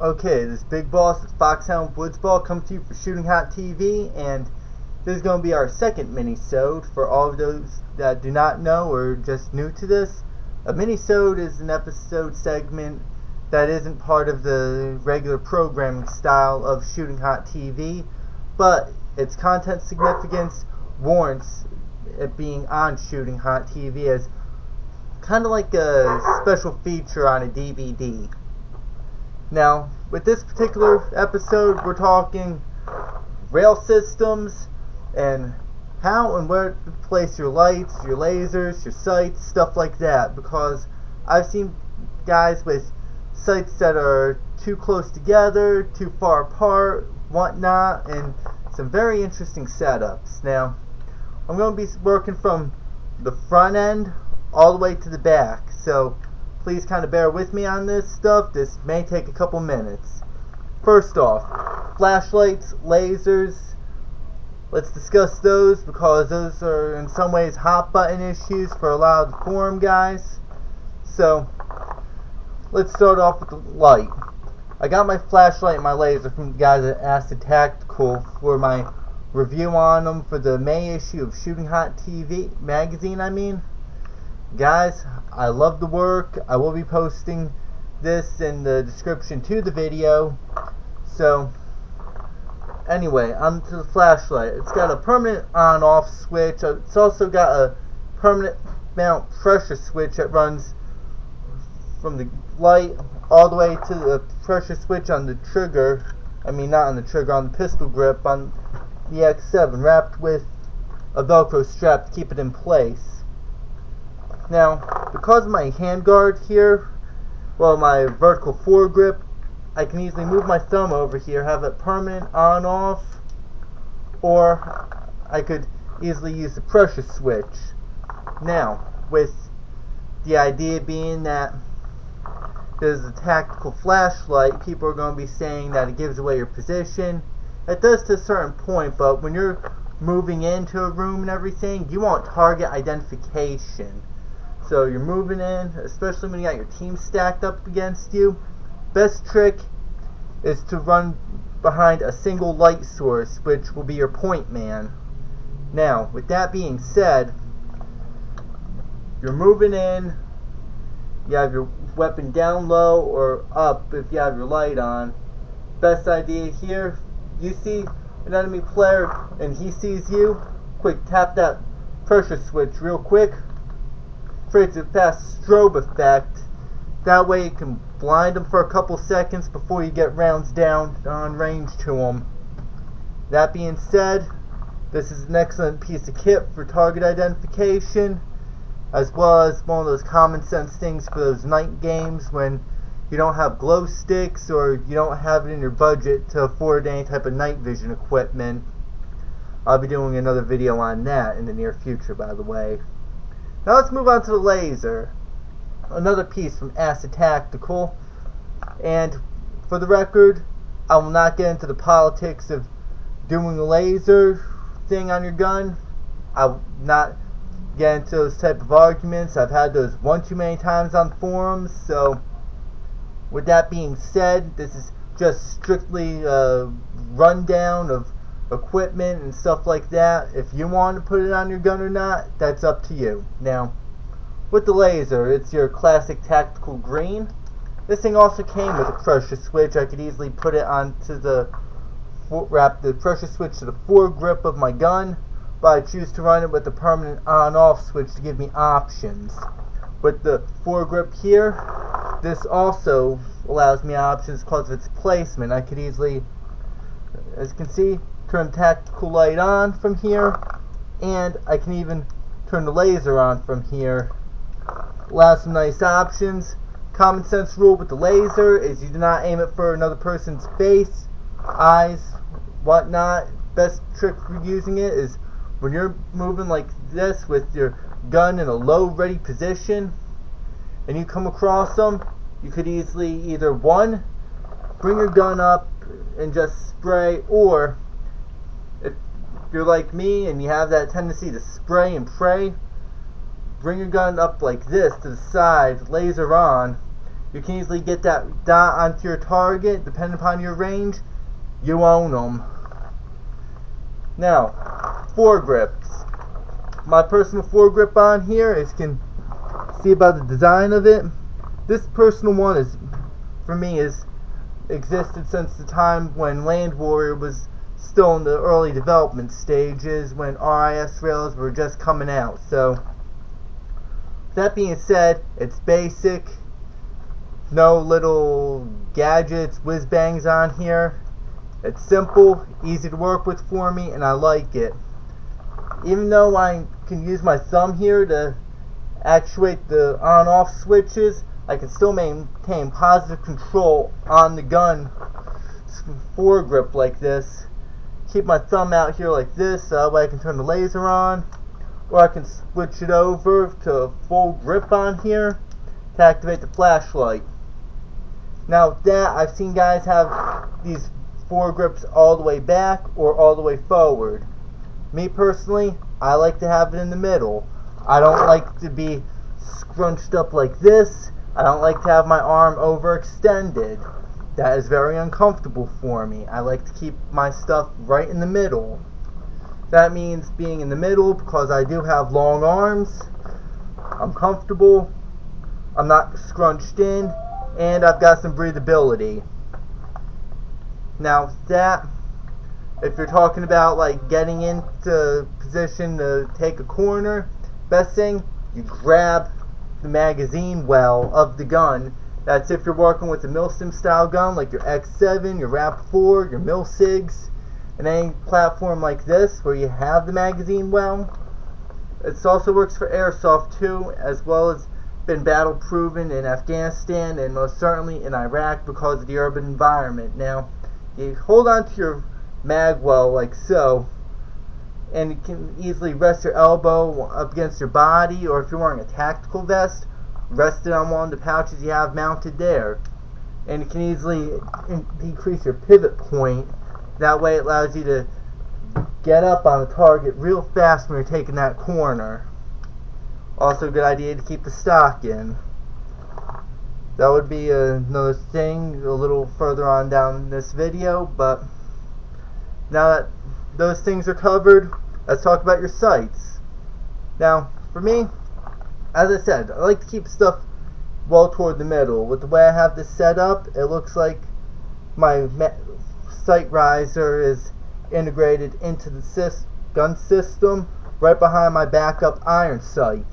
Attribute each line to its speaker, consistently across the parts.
Speaker 1: Okay, this Big Boss, it's Foxhound Woodsball, coming to you for Shooting Hot TV, and this Big Boss coming to you for Shooting Hot TV, and this is going to be our second minisode. For all of those that do not know or just new to this, a minisode is an episode segment that isn't part of the regular programming style of Shooting Hot TV, but its content significance warrants it being on Shooting Hot TV as kind of like a special feature on a DVD. Now, with this particular episode, we're talking rail systems and how and where to place your lights, your lasers, your sights, stuff like that, because I've seen guys with sights that are too close together, too far apart, whatnot, and some very interesting setups. Now, I'm going to be working from the front end all the way to the back, so please kind of bear with me on this stuff. This may take a couple minutes. First off, flashlights, lasers. Let's discuss those because those are in some ways hot button issues for a lot of the forum guys. So let's start off with the light. I got my flashlight and my laser from the guys at Acid Tactical for my review on them for the May issue of Shooting Hot TV magazine. Guys, I love the work. I will be posting this in the description to the video. So, anyway, on to the flashlight. It's got a permanent on-off switch. It's also got a permanent mount pressure switch that runs from the light all the way to the pressure switch on the trigger. Not on the trigger, on the pistol grip on the X7, wrapped with a Velcro strap to keep it in place. Now, because of my handguard here, my vertical foregrip, I can easily move my thumb over here, have it permanent on-off, or I could easily use the pressure switch. Now, with the idea being that there's a tactical flashlight, people are going to be saying that it gives away your position. It does to a certain point, but when you're moving into a room and everything, you want target identification. So you're moving in, especially when you got your team stacked up against you. Best trick is to run behind a single light source, which will be your point man. Now, with that being said, you're moving in, you have your weapon down low or up if you have your light on. Best idea here, you see an enemy player and he sees you, quick tap that pressure switch real quick. Creates a fast strobe effect. That way you can blind them for a couple seconds before you get rounds down on range to them. That being said, this is an excellent piece of kit for target identification, as well as one of those common sense things for those night games when you don't have glow sticks or you don't have it in your budget to afford any type of night vision equipment. I'll be doing another video on that in the near future, by the way. Now let's move on to the laser. Another piece from Acid Tactical. And for the record, I will not get into the politics of doing a laser thing on your gun. I will not get into those type of arguments. I've had those one too many times on forums. So with that being said, this is just strictly a rundown of equipment and stuff like that. If you want to put it on your gun or not, that's up to you. Now, with the laser, it's your classic tactical green. This thing also came with a pressure switch. I could easily put it onto wrap the pressure switch to the foregrip of my gun, but I choose to run it with the permanent on-off switch to give me options. With the foregrip here, this also allows me options because of its placement. I could easily, as you can see, turn tactical light on from here, and I can even turn the laser on from here. Allows some nice options. Common sense rule with the laser is you do not aim it for another person's face, eyes, whatnot. Best trick for using it is when you're moving like this with your gun in a low ready position and you come across them, you could easily either one, bring your gun up and just spray, or if you're like me and you have that tendency to spray and pray, bring your gun up like this to the side, laser on, You can easily get that dot onto your target, depending upon your range. You own them. Now, foregrips. My personal foregrip on here is, you can see about the design of it. This personal one is, for me, is existed since the time when Land Warrior was still in the early development stages, when RIS rails were just coming out. So, that being said, it's basic. No little gadgets, whiz bangs on here. It's simple, easy to work with for me, and I like it. Even though I can use my thumb here to actuate the on-off switches, I can still maintain positive control on the gun foregrip like this. Keep my thumb out here like this, so that way I can turn the laser on, or I can switch it over to full grip on here to activate the flashlight. Now that, I've seen guys have these foregrips all the way back or all the way forward. Me personally, I like to have it in the middle. I don't like to be scrunched up like this. I don't like to have my arm overextended. That is very uncomfortable for me. I like to keep my stuff right in the middle. That means being in the middle because I do have long arms. I'm comfortable. I'm not scrunched in. And I've got some breathability. Now that, if you're talking about like getting into position to take a corner, best thing, you grab the magazine well of the gun. That's if you're working with a Milsim style gun like your X7, your RAP4, your Milsigs, and any platform like this where you have the magazine well. It also works for airsoft too, as well as been battle proven in Afghanistan and most certainly in Iraq because of the urban environment. Now, you hold on to your mag well like so, and you can easily rest your elbow up against your body, or if you're wearing a tactical vest, rest it on one of the pouches you have mounted there. And you can easily decrease your pivot point. That way it allows you to get up on the target real fast when you're taking that corner. Also a good idea to keep the stock in. That would be another thing a little further on down this video, but now that those things are covered, let's talk about your sights. Now, for me, as I said, I like to keep stuff well toward the middle. With the way I have this set up, it looks like my sight riser is integrated into the gun system right behind my backup iron sight.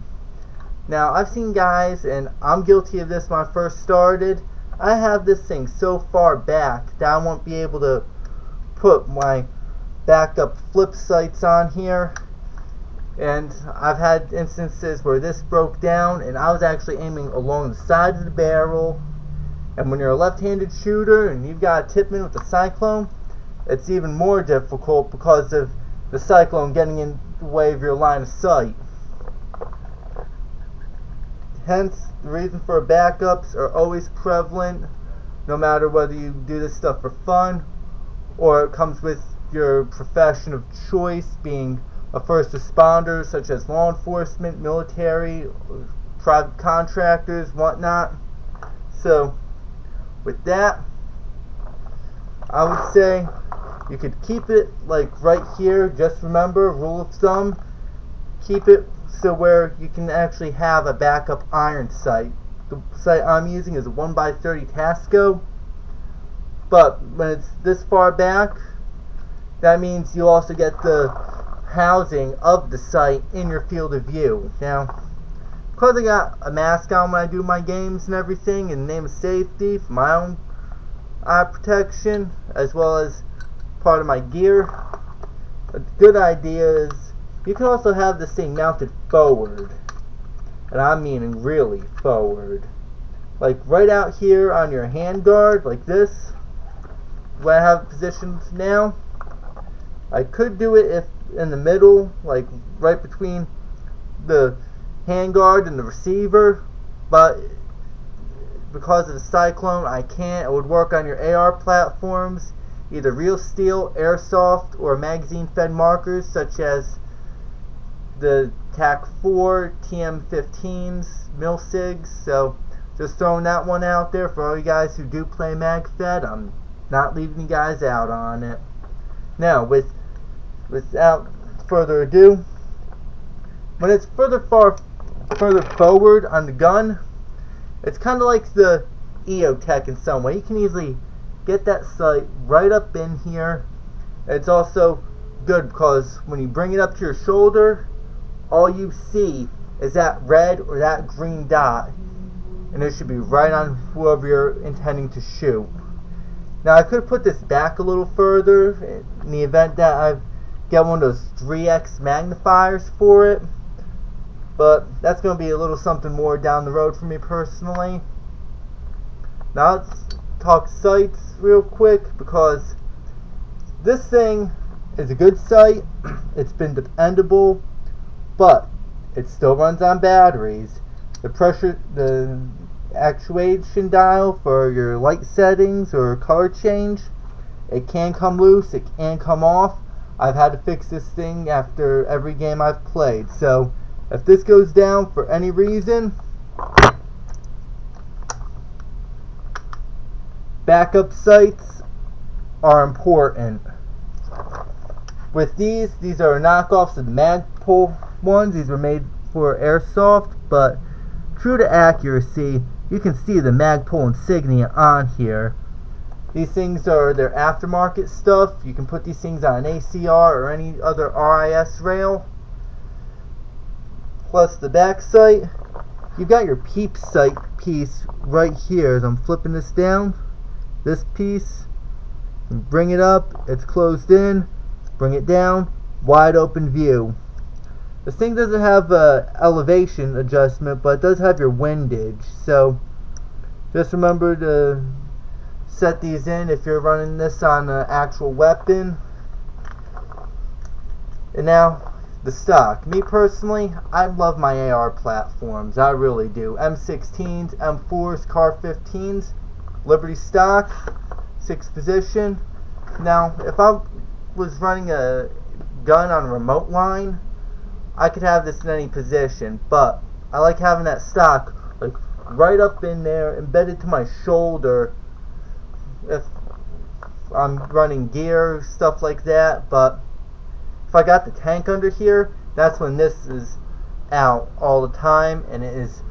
Speaker 1: Now, I've seen guys, and I'm guilty of this when I first started, I have this thing so far back that I won't be able to put my backup flip sights on here. And I've had instances where this broke down and I was actually aiming along the side of the barrel. And when you're a left-handed shooter and you've got a tipman with a cyclone, it's even more difficult because of the cyclone getting in the way of your line of sight. Hence, the reason for backups are always prevalent, no matter whether you do this stuff for fun or it comes with your profession of choice, being a first responder, such as law enforcement, military, private contractors, whatnot. So, with that, I would say you could keep it like right here. Just remember, rule of thumb, keep it so where you can actually have a backup iron sight. The sight I'm using is a 1x30 Tasco, but when it's this far back, that means you also get the housing of the sight in your field of view. Now, because I got a mask on when I do my games and everything in the name of safety for my own eye protection as well as part of my gear, a good idea is you can also have this thing mounted forward, and I'm meaning really forward, like right out here on your hand guard like this, where I have it positioned now. I could do it if in the middle, like right between the handguard and the receiver, but because of the cyclone I can't. It would work on your AR platforms, either real steel, airsoft, or magazine fed markers such as the TAC-4, TM-15s, Milsigs. So Just throwing that one out there for all you guys who do play MagFed. I'm not leaving you guys out on it. Now, without further ado, when it's further forward on the gun, it's kind of like the EOTech in some way. You can easily get that sight right up in here. It's also good because when you bring it up to your shoulder, all you see is that red or that green dot, and it should be right on whoever you're intending to shoot. Now, I could put this back a little further in the event that I get one of those 3x magnifiers for it, but that's going to be a little something more down the road for me personally. Now let's talk sights real quick, because this thing is a good sight. It's been dependable, but it still runs on batteries. The actuation dial for your light settings or color change, it can come loose, it can come off. I've had to fix this thing after every game I've played. So if this goes down for any reason, backup sights are important. With these are knockoffs of the Magpul ones. These were made for airsoft, but true to accuracy, you can see the Magpul insignia on here. These things are their aftermarket stuff. You can put these things on an ACR or any other RIS rail. Plus the back sight, you've got your peep sight piece right here. As I'm flipping this down, this piece, bring it up, it's closed in, bring it down, wide open view. This thing doesn't have a elevation adjustment, but it does have your windage, so just remember to set these in if you're running this on an actual weapon. And now, the stock. Me personally, I love my AR platforms, I really do. M16s, M4s, Car 15s, Liberty stock, 6th position. Now, if I was running a gun on a remote line, I could have this in any position, but I like having that stock like right up in there, embedded to my shoulder if I'm running gear, stuff like that. But if I got the tank under here, that's when this is out all the time, and it is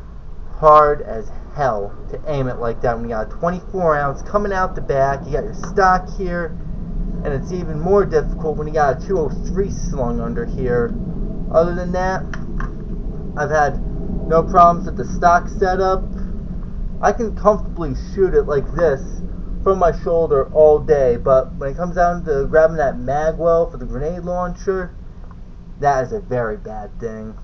Speaker 1: hard as hell to aim it like that when you got a 24 ounce coming out the back, you got your stock here, and it's even more difficult when you got a 203 slung under here. Other than that, I've had no problems with the stock setup. I can comfortably shoot it like this from my shoulder all day, but when it comes down to grabbing that mag well for the grenade launcher, that is a very bad thing.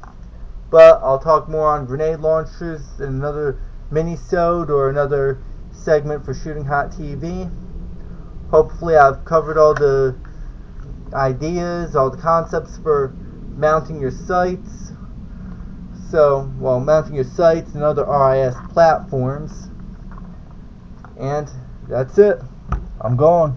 Speaker 1: But I'll talk more on grenade launchers in another minisode or another segment for Shooting Hot TV. Hopefully I've covered all the ideas, all the concepts for mounting your sights. Mounting your sights and other RIS platforms. And that's it. I'm gone.